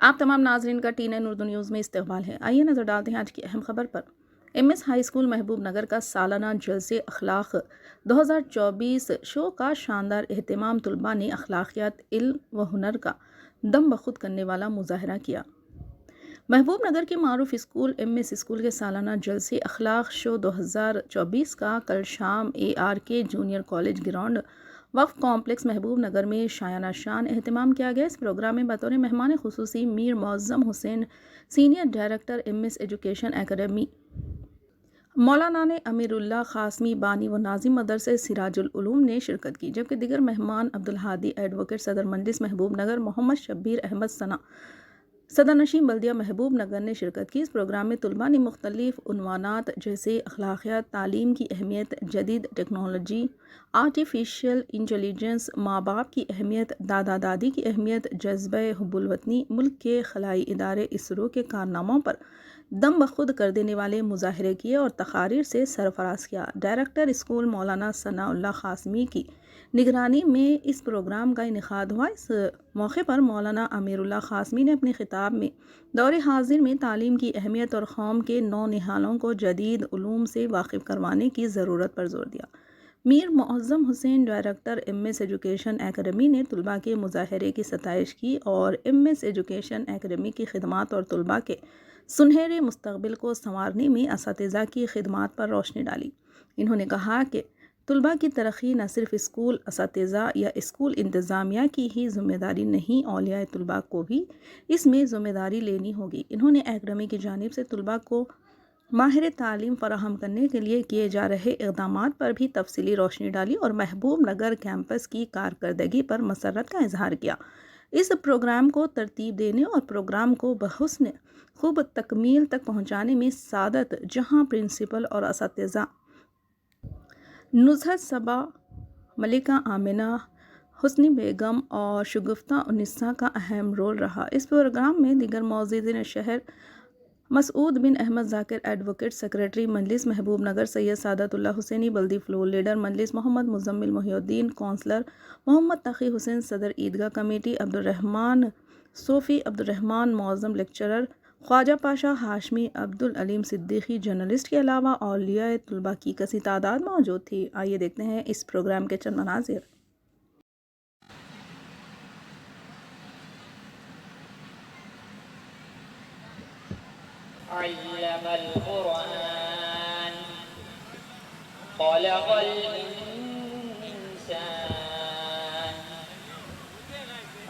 आप तमाम नाजरीन का TN उर्दू न्यूज़ में इस्तकबाल है। आइए नज़र डालते हैं आज की अहम खबर पर। MS हाई स्कूल महबूब नगर का सालाना जलसे अखलाक 2024 शो का शानदार एहतमाम। तलबा ने अखलाकियात, इल्म व हुनर का दम बखुद करने वाला मुजाहरा किया। महबूब नगर के मारूफ स्कूल MS स्कूल के सालाना जलसे अखलाक शो 2024 का कल शाम ARK जूनियर कॉलेज ग्राउंड वक्फ कॉम्प्लेक्स महबूब नगर में शायाना शान एहतमाम किया गया। इस प्रोग्राम में बतौर मेहमान खुसूसी Mir Muazzam Hussain, senior director MS education academy, Maulana ने अमीरुल्लाह क़ासमी बानी व नाजिम मदरसे सिराजुल उलूम ने शिरकत की, जबकि दिगर मेहमान अब्दुल हादी एडवोकेट, सदर मजलिस महबूब नगर मोहम्मद शब्बीर अहमद सना, सदर नशीन बल्दिया महबूब नगर ने शिरकत की। इस प्रोग्राम में तलबा ने मुख्तलिफ उन्वानात जैसे अखलाकियात, तालीम की अहमियत, जदीद टेक्नोलॉजी, आर्टिफिशियल इंटेलिजेंस, माँ बाप की अहमियत, दादा दादी की अहमियत, जज्बे हुब्बुल वतनी, मुल्क के खलाई इदारे इसरो के कारनामों पर दम बखुद कर देने वाले मुजाहरे किए और तकारीर से सरफराज किया। डायरेक्टर स्कूल मौलाना सनाउल्लाह क़ासमी की निगरानी में इस प्रोग्राम का इनेकाद हुआ। इस मौके पर मौलाना अमीरुल्लाह क़ासमी ने अपने खिताब में दौरे हाजिर में तालीम की अहमियत और कौम के नौनिहालों को जदीद उलूम से वाकिफ़ करवाने की ज़रूरत पर जोर दिया। Mir Muazzam Hussain, director MS education academy ने तलबा के मुजाहरे की सताइश की और MS एजुकेशन एकेडमी की खिदमात और तलबा के सुनहरे मुस्तकबिल को संवारने में असातिज़ा की खिदमात पर रोशनी डाली। इन्होंने कहा कि तलबा की तरक्की न सिर्फ स्कूल असातिज़ा या स्कूल इंतज़ामिया की ही ज़िम्मेदारी नहीं, औलिया तलबा को भी इसमें ज़िम्मेदारी लेनी होगी। इन्होंने एकेडमी की जानिब से तलबा को माहिर तालीम फराहम करने के लिए किए जा रहे इक़दामात पर भी तफसीली रोशनी डाली और महबूब नगर कैंपस की कारकर्दगी पर मसरत का इजहार किया। इस प्रोग्राम को तरतीब देने और प्रोग्राम को बहुस्न खूब तकमील तक पहुँचाने में सादत जहाँ प्रिंसिपल और असातिज़ा नुज़हत सबा, मलिका आमिना, हुस्नी बेगम और शगुफ्ता उन्निसा का अहम रोल रहा। इस प्रोग्राम में दीगर मौजूदीन शहर Masood bin Ahmed Zakir, advocate, secretary Majlis Mahbubnagar Syed Sadatullah Hussaini, बल्दी floor leader Majlis Mohammed Muzammil Mohiuddin, councillor Mohammed Taqi Hussain, सदर ईदगाह committee Abdurrahman Sofi, Abdurrahman Muazzam lecturer, Khwaja Pasha Hashmi, Abdul Aleem Siddiqui journalist के अलावा औलिया तलबा की कसी तादाद मौजूद थी। आइए देखते हैं इस प्रोग्राम के चंद मनाज़िर। अल्लमल कुरान खलक़ल इंसान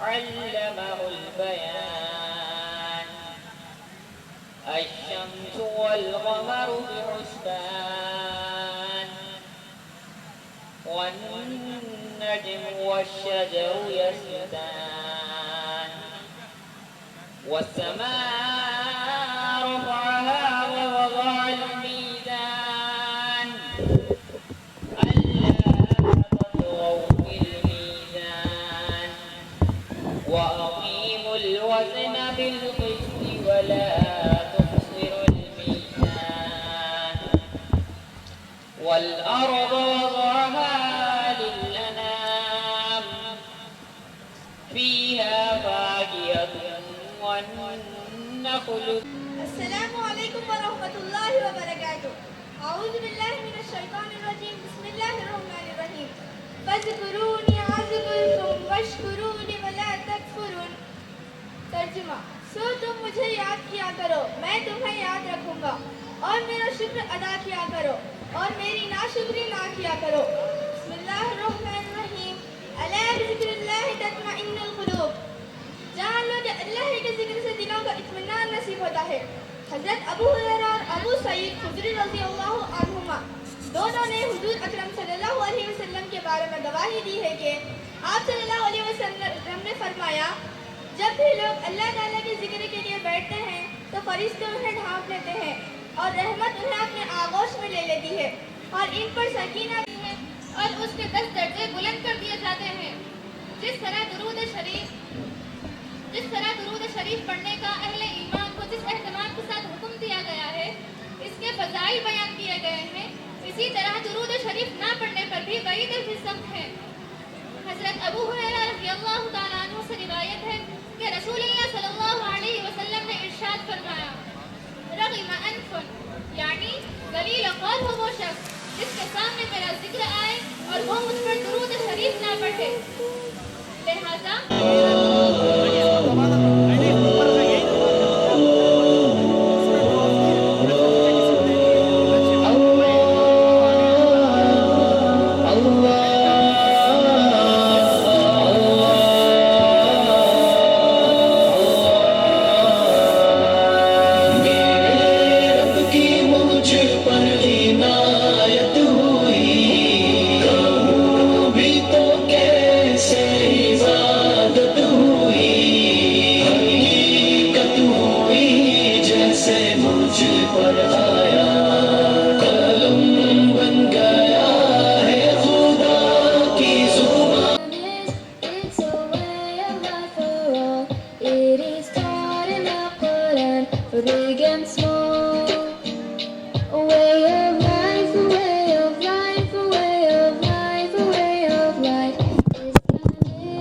अल्लमहुल बयान अश्शम्सु वल क़मरु बिहुस्बान वन्नज्मु वश्शजरु यस्जुदान वस्समाअ रफ़अहा ववضع الميزان ألا تطغوا في الميزان وأقيموا الوزن بالقسط ولا تخسروا الميزان والأرض وضعها للأنام فيها فاكهة والنخل. अस्सलामु अलैकुम वरहमतुल्लाहि वबरकातुहू। अऊज़ु बिल्लाहि मिनश शैतानिर रजीम। बिस्मिल्लाहिर रहमानिर रहीम। फ़ज़्कुरूनी अज़्कुरुकुम वश्कुरूनी वला तकफुरून। तर्जुमा: सो तुम मुझे याद किया करो, मैं तुम्हें याद रखूंगा, और मेरा शुक्र अदा किया करो और मेरी नाशुक्री ना किया करो। बिस्मिल्लाहिर रहमानिर रहीम। अला बिज़िक्रिल्लाहि तत्मइन्नुल क़ुलूब। जान लो कि अल्लाह के जिक्र से दिलों को इत्मीनान नसीब होता है। हज़रत अबू हुरैरा और अबू सईद खुदरी रज़ियल्लाहु अन्हुमा दोनों ने हुजूर अकरम सल्लल्लाहु अलैहि वसल्लम के बारे में गवाही दी है कि आप सल्लल्लाहु अलैहि वसल्लम ने फरमाया, जब भी लोग अल्लाह ताला के जिक्र के लिए बैठते हैं तो फरिश्ते उन्हें ढांप लेते हैं और रहमत उन्हें अपने आगोश में ले लेती है और इन पर सकीना आती है और उसके 10 दर्जे बुलंद कर दिए जाते हैं। जिस तरह दुरूद शरीफ पढ़ने का अहले ईमान को जिस एहतमाम के साथ हुक्म दिया गया है, इसके फज़ाइल बयान किए गए हैं, इसी तरह दुरूद शरीफ ना पढ़ने पर भी वईद भी सख्त है। हज़रत अबू हुरैरा रज़ियल्लाहु ताला अन्हु से रिवायत है कि रसूलुल्लाह सल्लल्लाहु अलैहि وہ مجھ پر درود شریف نہ پڑھے، لہذا It's a way of life for all. It is taught in the Quran for big and small. A way of life, a way of life, a way of life, a way of life. Islam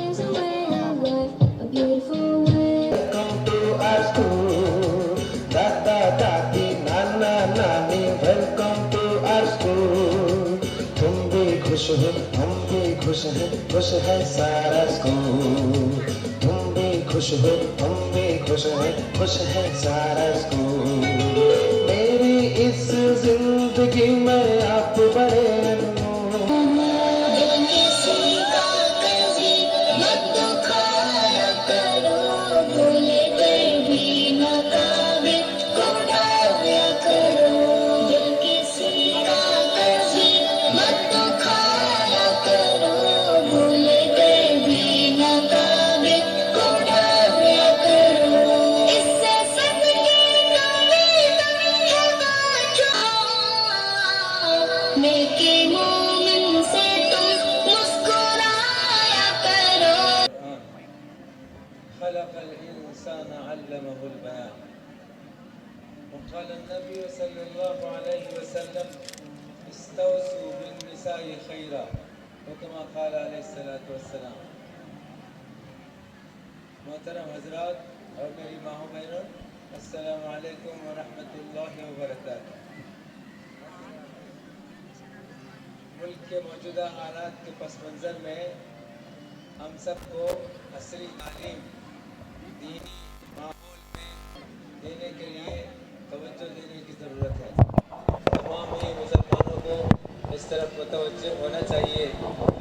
is a way of life, a beautiful way. Welcome to our school. Dada, dadi, nana, nani, welcome to our school. तुम भी खुश हो, हम भी खुश हैं, खुश है सारा स्कूल. तुम भी खुश हो, हम भी खुश हैं, खुश है सारा स्कूल. मेरी इस जिंदगी में आप बड़े अनमोल. नेकी मोमिन से तुम मुस्कुराया करो. خلق الإنسان علمه البيان وقال النبي صلى الله عليه وسلم استوصوا بالنساء خيرا وكما قال عليه الصلاة والسلام. محترم حضرات اور میری ماں بہنوں، السلام علیکم ورحمۃ اللہ وبرکاتہ. ملک کے موجودہ حالات کے پس منظر میں ہم سب کو عصری تعلیم دینی ماحول میں دینے کے لیے توجہ دینے کی ضرورت ہے. تمام ہی مسلمانوں کو اس طرف متوجہ ہونا چاہیے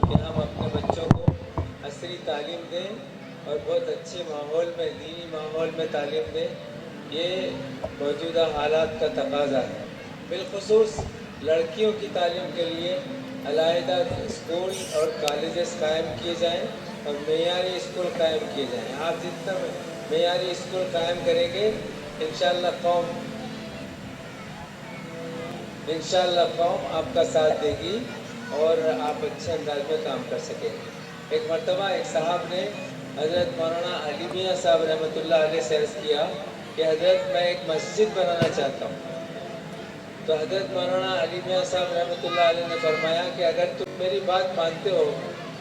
کہ ہم اپنے بچوں کو عصری تعلیم دیں اور بہت اچھے ماحول میں، دینی ماحول میں تعلیم دیں. یہ موجودہ حالات کا تقاضا ہے. بالخصوص لڑکیوں کی تعلیم کے لیے علیحدہ اسکول اور کالجز قائم کیے جائیں اور معیاری اسکول قائم کیے جائیں. آپ جتنا معیاری اسکول قائم کریں گے انشاءاللہ قوم آپ کا ساتھ دے گی اور آپ اچھے انداز میں کام کر سکیں گے. ایک مرتبہ ایک صاحب نے حضرت مولانا علی میاں صاحب رحمۃ اللہ علیہ سے عرض کیا کہ حضرت میں ایک مسجد بنانا چاہتا ہوں. تو حضرت مولانا علی میاں صاحب رحمۃ اللہ علیہ نے فرمایا کہ اگر تم میری بات مانتے ہو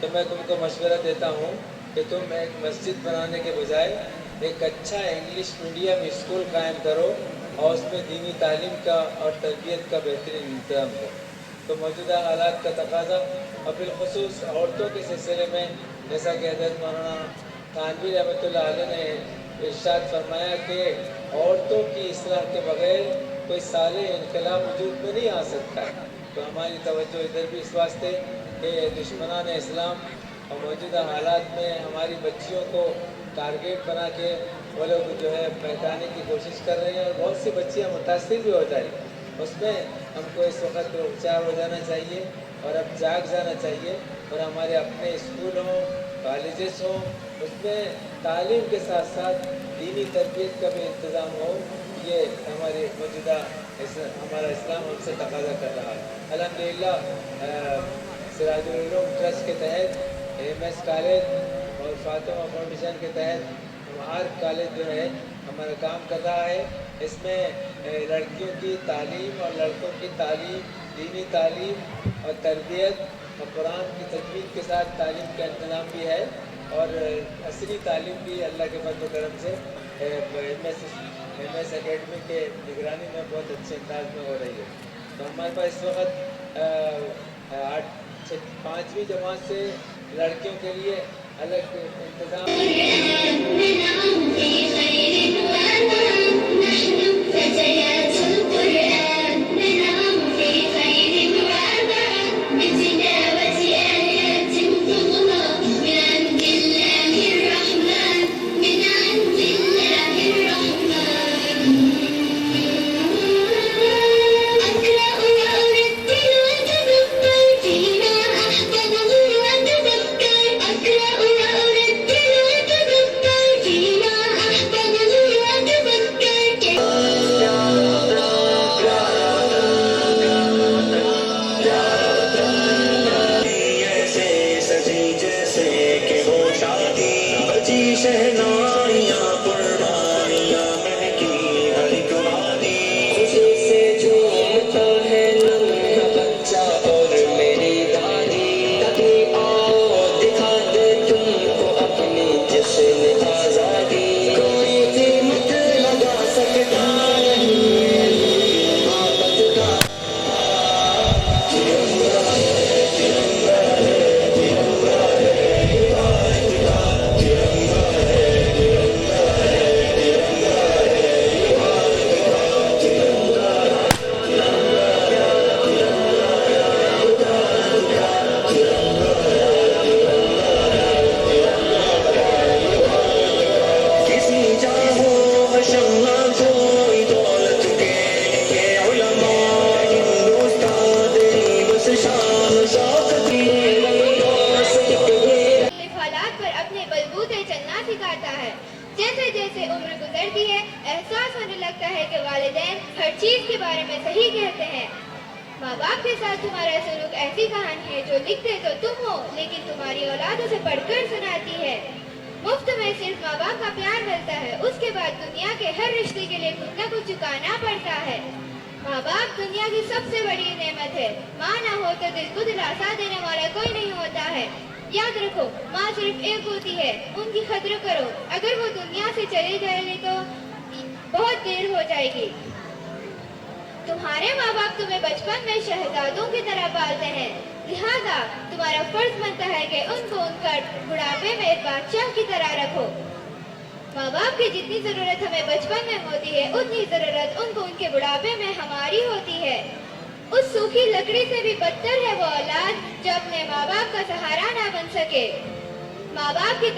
تو میں تم کو مشورہ دیتا ہوں کہ تم ایک مسجد بنانے کے بجائے ایک اچھا انگلش میڈیم اسکول قائم کرو اور اس میں دینی تعلیم کا اور تربیت کا بہترین انتظام ہو. تو موجودہ حالات کا تقاضا اور بالخصوص عورتوں کے سلسلے میں جیسا کہ حضرت مولانا تھانوی رحمۃ اللہ علیہ نے ارشاد فرمایا کہ عورتوں کی اصلاح کے بغیر کوئی صالح انقلاب وجود میں نہیں آ سکتا ہے. تو ہماری توجہ ادھر بھی اس واسطے کہ دشمنان اسلام اور موجودہ حالات میں ہماری بچیوں کو ٹارگیٹ بنا کے وہ لوگ جو ہے بہکانے کی کوشش کر رہے ہیں اور بہت سی بچیاں متاثر بھی ہو جائیں. اس میں ہم کو اس وقت ہوشیار ہو جانا چاہیے اور اب جاگ جانا چاہیے اور ہمارے اپنے اسکول ہوں، کالجز ہوں، اس میں تعلیم کے ساتھ ساتھ دینی تربیت کا بھی انتظام ہو. یہ ہمارے موجودہ ہمارا اسلام ہم سے تقاضا کر رہا ہے. الحمدللہ سراج العلوم ٹرسٹ کے تحت MS کالج اور فاطمہ فاؤنڈیشن کے تحت ہر کالج جو ہے ہمارا کام کر رہا ہے. اس میں لڑکیوں کی تعلیم اور لڑکوں کی تعلیم، دینی تعلیم اور تربیت اور قرآن کی تجوید کے ساتھ تعلیم کا انتظام بھی ہے اور عصری تعلیم بھی اللہ کے فضل و کرم سے MS اکیڈمی کے نگرانی میں بہت اچھے انداز میں ہو رہی ہے. تو ہمارے پاس اس وقت 5ویں جماعت سے لڑکیوں کے لیے الگ انتظام. حالات پر اپنے بلبوتے چلنا سکھاتا ہے. جیسے جیسے عمر گزرتی ہے احساس ہونے لگتا ہے کہ والدین ہر چیز کے بارے میں صحیح کہتے ہیں. ماں باپ کے ساتھ تمہارا سلوک ایسی کہانی ہے جو لکھتے تو تم ہو لیکن تمہاری اولاد اسے پڑھ کر سناتی ہے. مفت میں صرف ماں باپ کا پیار ملتا ہے, اس کے بعد دنیا کے ہر رشتے کے لیے کچھ نہ کچھ چکانا پڑتا ہے. ماں باپ دنیا کی سب سے بڑی نعمت ہے. ماں نہ ہو تو دل کو دلاسا دینے والا کوئی نہیں ہوتا ہے. یاد رکھو ماں صرف ایک ہوتی ہے, ان کی قدر کرو. اگر وہ دنیا سے چلی جائے گی تو بہت دیر ہو جائے گی. تمہارے ماں باپ تمہیں بچپن میں شہزادوں کی طرح پالتے ہیں, لہذا تمہارا فرض بنتا ہے کہ ان کو ان کا بڑھاپے میں ایک بادشاہ کی طرح رکھو. ماں باپ کی جتنی ضرورت ہمیں بچپن میں ہوتی ہے اتنی ضرورت ان کو ان کے بڑھاپے میں ہماری ہوتی ہے. اس سوکھی لکڑی سے بھی بدتر ہے وہ اولاد جو اپنے ماں باپ کا سہارا نہ بن سکے. ماں باپ کی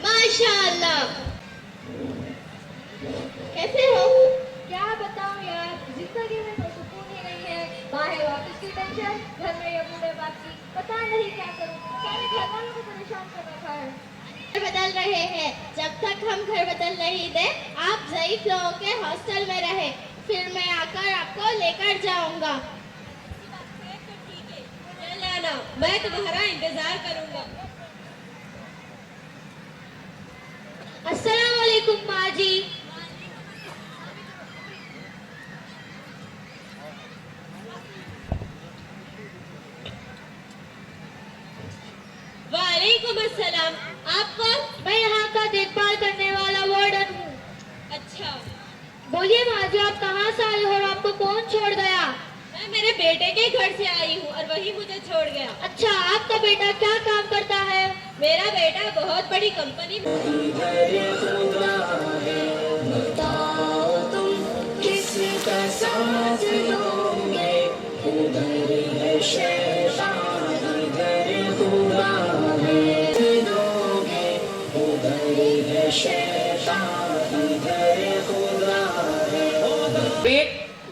ماشاء اللہ. کیسے ہو؟ کیا بتاؤں یار, زندگی میں کوئی سکون ہی نہیں ہے. باہر آفس کی ٹینشن, گھر میں یہ بوڑھے باپ کی پتہ نہیں کیا کروں. سارے گھر والوں کو پریشان کر رکھا ہے. بدل رہے ہیں, جب تک ہم گھر بدل نہیں دیں آپ ضعیف لوگوں کے ہاسٹل میں رہیں, پھر میں آ کر آپ کو لے کر جاؤں گا. میں تمہارا انتظار کروں گا. السلام علیکم ماں جی. وعلیکم السلام. آپ کون؟ میں یہاں کا دیکھ بھال کرنے والا وارڈن ہوں. اچھا, بولیے ماں جی آپ کہاں سے آئے ہو اور آپ کو کون چھوڑ گیا؟ میں میرے بیٹے کے گھر سے آئی ہوں اور وہی مجھے چھوڑ گیا. اچھا, آپ کا بیٹا کیا کام کرتا ہے؟ میرا بیٹا بہت بڑی کمپنی میں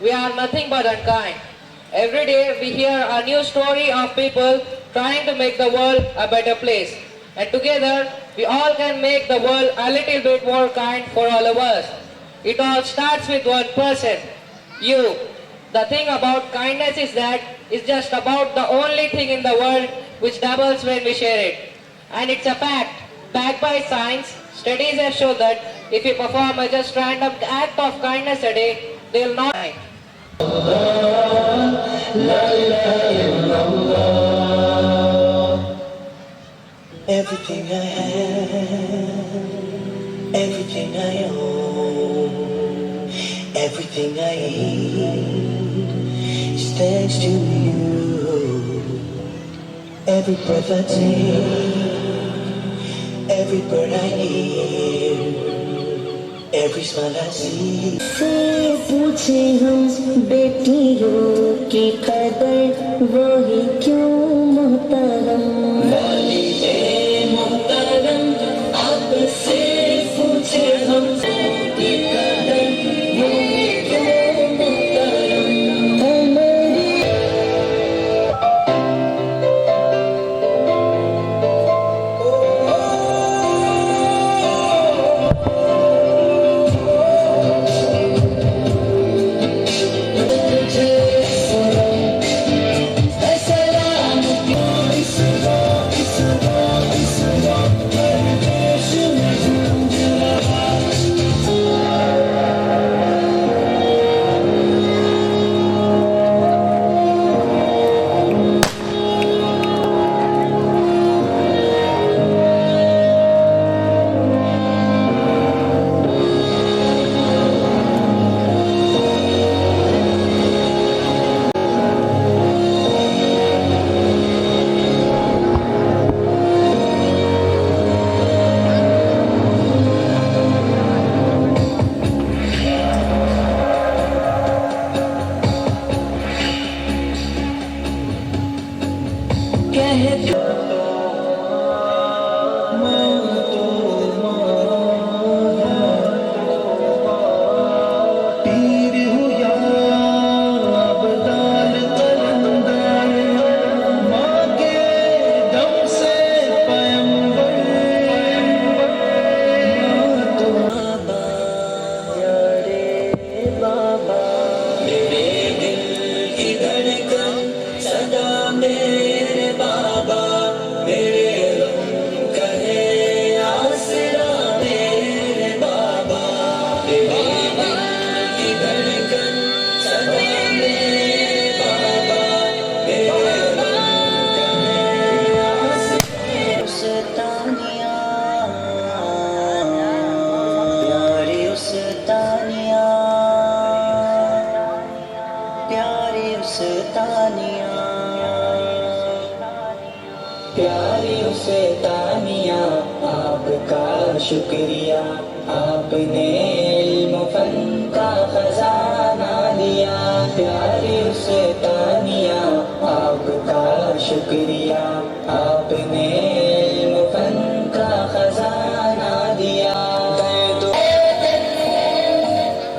We are nothing but unkind. Every day we hear a new story of people trying to make the world a better place. And together we all can make the world a little bit more kind for all of us. It all starts with one person, you. The thing about kindness is that it's just about the only thing in the world which doubles when we share it. And it's a fact, backed by science. Studies have shown that if you perform a just random act of kindness a day, they'll not. Everything I have, everything I own, everything I eat is thanks to you. Every breath I take, every bird I hear, every smile I see. से पूछे हम बेटियों की कदर वही क्यों मोहतरम वालिदे मोहतरम आपसे पूछे हम की कदर वही क्यों मोहतरम हमारी पीर हुआ अबदाल कलंदर माँ के दम से पैगंबर तो बाबा यारे बाबा मेरे दिल की धड़कन सदा मेरे बाबा मेरे गम कहे आसरा मेरे बाबा मेरे दिल की धड़कन सदा मेरे बाबा मेरे गम कहे आसरा उस्तानिया प्यारी उस्तानिया प्यारी उस्तानिया प्यारी उस्तानिया आपका शुक्रिया आपने इल्म फन का खजाना दिया प्यारी उस्तानिया आपका शुक्रिया आपने इल्म फन का खजाना दिया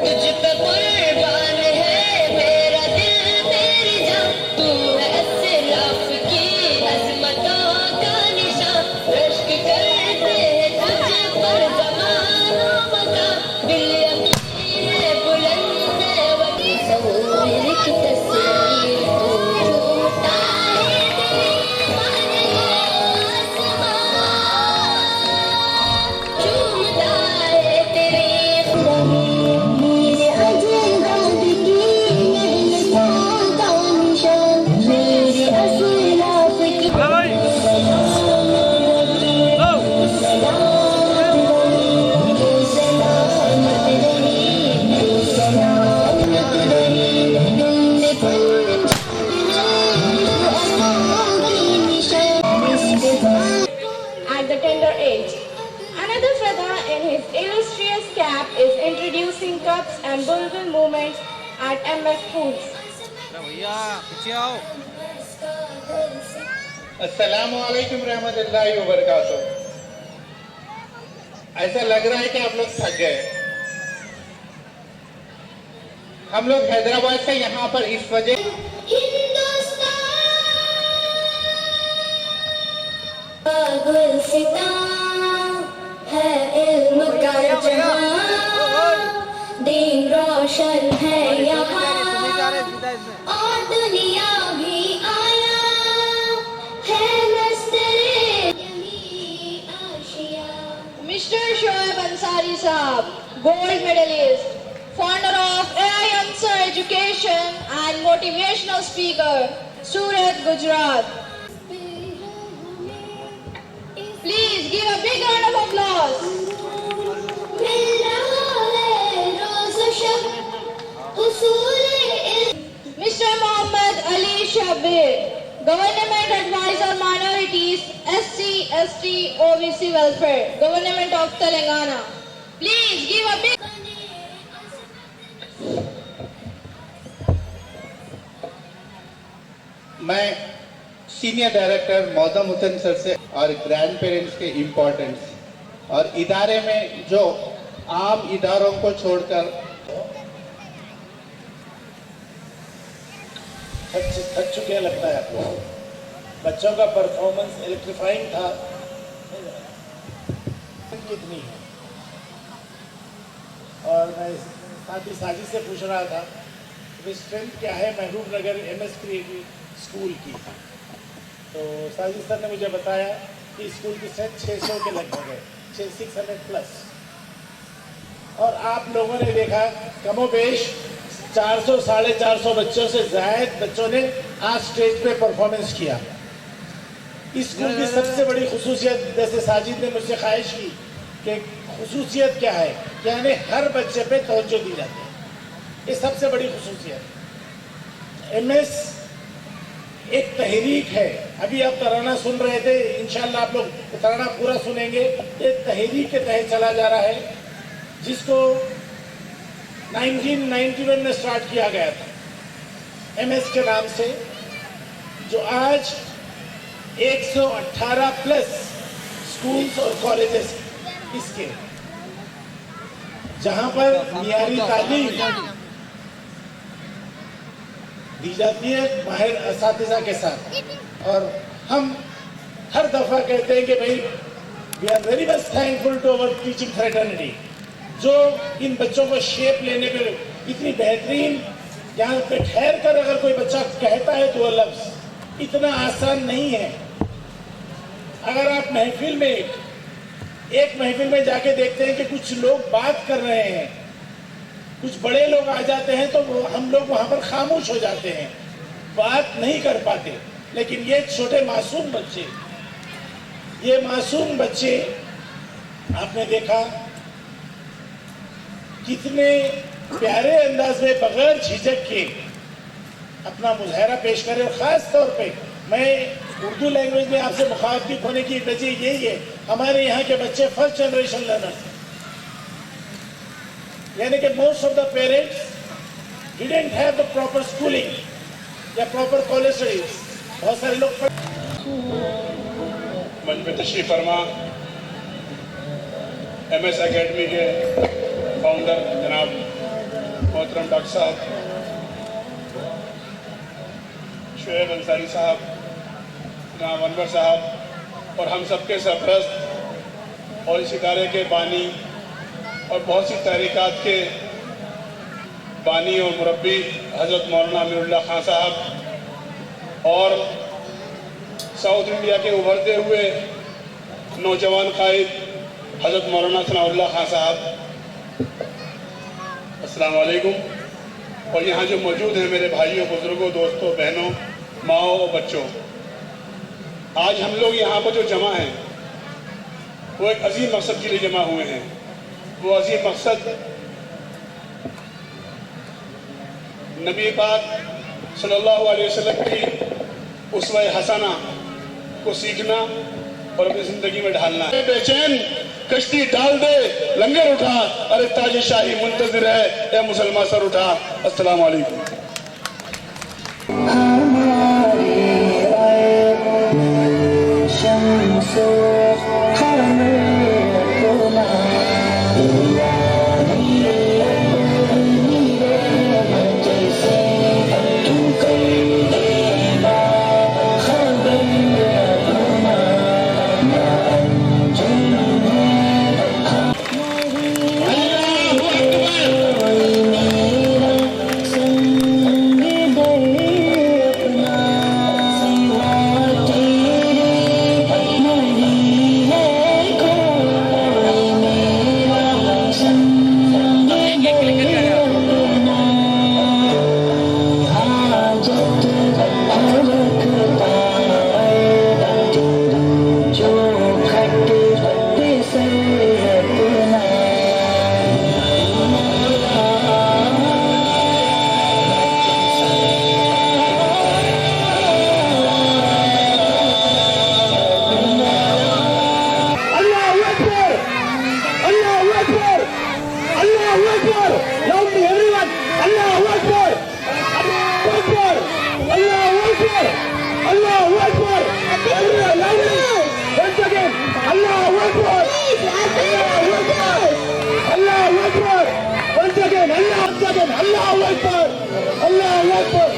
तुझ पे कुर्बान है मेरा दिल तेरी जान तू है असराफ की अजमतों का निशान रश्क करते हैं तुझ पर ज़माना मकान दिल यकीन है बुलंद है वही तस्वीर की तस्वीर तू झूठा है दीवाने आसमां झूमता है तेरी मेरे अजदाद की मेहनतों का निशान मेरे असलाफ की At the tender age. Another feather in his illustrious cap is introducing cups and bulbul movements at MS Schools. अस्सलामुअलैकुम रहमतुल्लाहि व बरकातुहू। ऐसा लग रहा है कि आप लोग थक गए। हम लोग हैदराबाद से यहाँ पर इस वजह गुलसितां है इल्म का जहां दिन रोशन है यहाँ और दुनिया भी आया है नस्तरे यही Asia Mr. Shoaib Ansari Saab, gold medalist, founder of AI Ansar Education and motivational speaker, Surat, Gujarat. Please give a big round of applause. मिल रहा है रोज़ शब हुसूल Mr. Mohammad Ali Shabir, Government Advisor Minor ST OBC Welfare, Government of Telangana. Please give a big मैं senior director मौदम Hussain sir से और grand parents के importance और इदारे में जो आम इदारों को छोड़कर थक चुके लगता है आपको। बच्चों का परफॉर्मेंस इलेक्ट्रीफाइंग था, इतनी है। और मैं साथ ही साजिद से पूछ रहा था कि स्ट्रेंथ क्या है महबूब नगर MS क्रिएटिव स्कूल की। तो साजिद सर ने मुझे बताया कि स्कूल की स्ट्रेंथ 600 के लगभग है, 600 प्लस। और आप लोगों ने देखा कमोबेश 400 450 बच्चों से ज़ायद बच्चों ने आज स्टेज पे परफॉर्मेंस किया। इस स्कूल की सबसे बड़ी खुसूसियत, जैसे साजिद ने मुझसे ख्वाहिश की कि खुसूसियत क्या है, यानी हर बच्चे पे तवज्जो दी जाती है। ये सबसे बड़ी खुसूसियत। MS एक तहरीक है। अभी आप तराना सुन रहे थे, इंशाल्लाह आप लोग तराना पूरा सुनेंगे। ये तहरीक के तहत चला जा रहा है, जिसको 1991 में स्टार्ट किया गया था MS के नाम से, जो आज 118 प्लस स्कूल्स और कॉलेजेस इसके, जहां पर मियारी तालीम दी जाती है माहिर असातिज़ा के साथ। और हम हर दफा कहते हैं कि भाई we are very much thankful to our teaching fraternity, जो इन बच्चों को शेप लेने पे इतनी बेहतरीन, यहाँ पे ठहर कर अगर कोई बच्चा कहता है तो वो लफ्ज़ इतना आसान नहीं है। अगर आप महफिल में एक महफिल में जाके देखते हैं कि कुछ लोग बात कर रहे हैं, कुछ बड़े लोग आ जाते हैं तो हम लोग वहाँ पर खामोश हो जाते हैं, बात नहीं कर पाते। लेकिन ये छोटे मासूम बच्चे, ये मासूम बच्चे आपने देखा कितने प्यारे अंदाज में बगैर झिझक के अपना मुजाहरा पेश करें। और ख़ास तौर पे मैं उर्दू लैंग्वेज में आपसे मुखातिब होने की वजह यही है, हमारे यहाँ के बच्चे फर्स्ट जनरेशन लर्नर्स, यानी कि most of the parents didn't have the proper schooling या प्रॉपर कॉलेज स्टडीज। बहुत सारे लोग मंच पे तशरीफ फरमा MS एकेडमी के फाउंडर जनाब मोहतरम डॉक्टर साहब शुएब अंसारी साहब, जनाब अनवर साहब और हम सबके सरपरस्त और इस इदारे के बानी और बहुत सी तहरीकात के बानी और मुरब्बी हज़रत मौलाना अमीरुल्लाह खान साहब और साउथ इंडिया के उभरते हुए नौजवान कायद हज़रत मौलाना सनाउल्लाह खान साहब, अस्सलाम वालेकुम। और यहाँ जो मौजूद हैं मेरे भाइयों, बुजुर्गों, दोस्तों, बहनों, माओ और बच्चों, आज हम लोग यहाँ पर जो जमा हैं वो एक अजीम मकसद के लिए जमा हुए हैं। वो अजीम मकसद नबी पाक सल्लल्लाहु अलैहि वसल्लम की उसवा हसना को सीखना और अपनी जिंदगी में ढालना है। बेचैन कश्ती डाल दे, लंगर उठा, अरे ताज शाही मुंतजिर है, ए मुसलमान सर उठा। अस्सलाम वालेकुम। अपना Akbar! Loudly, everyone! Allahu Akbar! Allahu Akbar! Allahu Akbar! Allahu Akbar! Everyone, loudly! Once again, Allahu Akbar! Allahu Akbar! Allahu Akbar! Once again, Allahu Akbar! Allahu Akbar!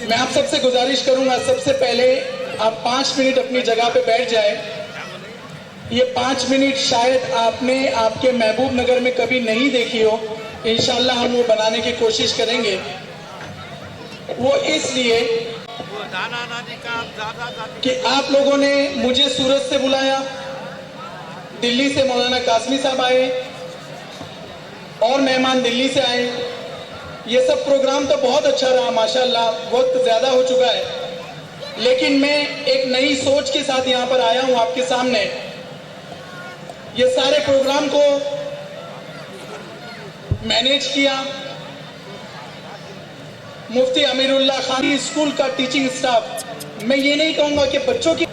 میں آپ سب سے گزارش کروں گا، سب سے پہلے آپ 5 منٹ اپنی جگہ پہ بیٹھ جائیں. یہ 5 منٹ شاید آپ نے آپ کے محبوب نگر میں کبھی نہیں دیکھی ہو. انشاءاللہ ہم وہ بنانے کی کوشش کریں گے. وہ اس لیے کہ آپ لوگوں نے مجھے سورت سے بلایا، دلی سے مولانا قاسمی صاحب آئے اور مہمان دلی سے آئے. یہ سب پروگرام تو بہت اچھا رہا ماشاءاللہ، وقت زیادہ ہو چکا ہے، لیکن میں ایک نئی سوچ کے ساتھ یہاں پر آیا ہوں آپ کے سامنے. یہ سارے پروگرام کو مینیج کیا مفتی امیر اللہ خان اسکول کا ٹیچنگ سٹاف. میں یہ نہیں کہوں گا کہ بچوں کی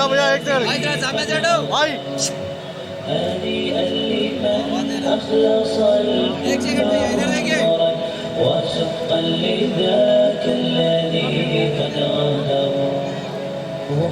भैया एक सेकंड भैया इधर देखिए. وشقا لذاك الذي قد غدر روح